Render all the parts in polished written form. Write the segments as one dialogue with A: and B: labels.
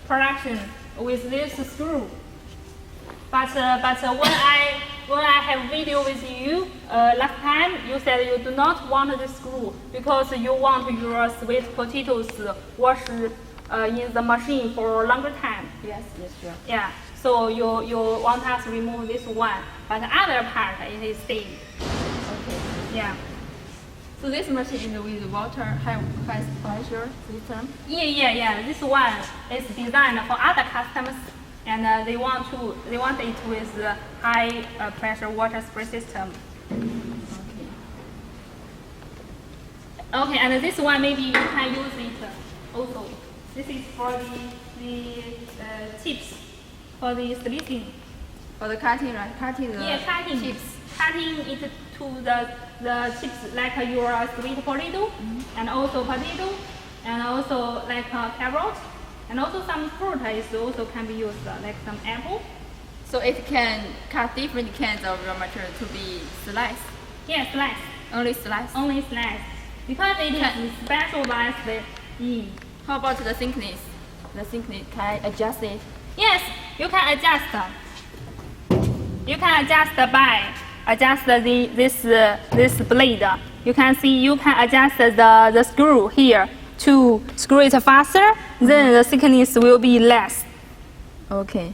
A: production with this screw. But when I have video with you last time, you said you do not want the screw because you want your sweet potatoes washed in the machine for a longer time.
B: Yes, sure.
A: Yeah. So you want us to remove this one, but the other part it is staying.
B: Okay.
A: Yeah.
B: So this machine is with water high pressure system.
A: Yeah. This one is designed for other customers, and they want it with high pressure water spray system. Okay, and this one maybe you can use it also. This is for the tips for the slicing.
B: For the cutting, right? Cutting the chips.
A: Cutting it to the chips like your sweet potato, and also potato, and also like carrot, and also some fruit is also can be used like some apple.
B: So it can cut different kinds of raw material to be sliced.
A: Yeah, slice.
B: Only slice.
A: Only slice. Because it is specialized in.
B: How about the thickness? The thickness, can I adjust it?
A: Yes, you can adjust. You can adjust by this blade. You can see you can adjust the screw here to screw it faster. Then the thickness will be less.
B: Okay.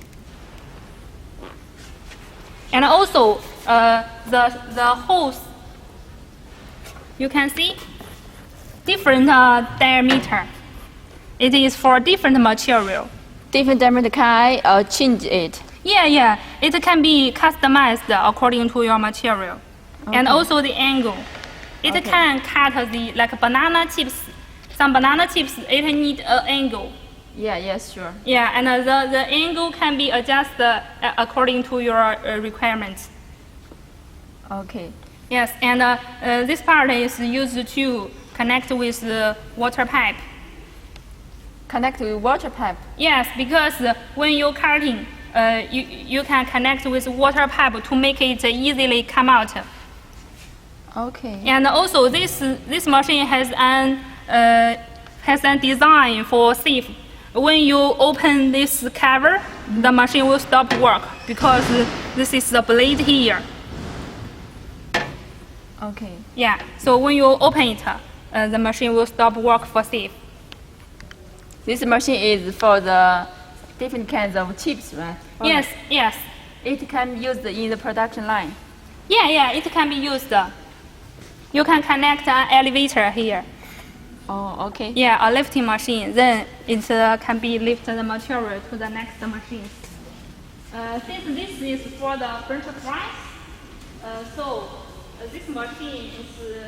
A: And also the holes. You can see different diameter. It is for different material.
B: Different diameter, can I change it?
A: Yeah. It can be customized according to your material. Okay. And also the angle. It can cut like banana chips. Some banana chips, it need an angle.
B: Yes, sure.
A: Yeah, and the angle can be adjusted according to your requirements.
B: Okay.
A: Yes, and this part is used to connect with the water pipe.
B: Connect with water pipe?
A: Yes, because when you're cutting, you can connect with water pipe to make it easily come out.
B: Okay.
A: And also this machine has an design for safe. When you open this cover, the machine will stop work because this is the blade here.
B: Okay.
A: Yeah. So when you open it, the machine will stop work for safe.
B: This machine is for the different kinds of chips, right?
A: Yes.
B: It can be used in the production line.
A: Yeah, it can be used. You can connect an elevator here.
B: Oh, okay.
A: Yeah, a lifting machine. Then it can be lift the material to the next machine. Since this is for the French fries, so this machine is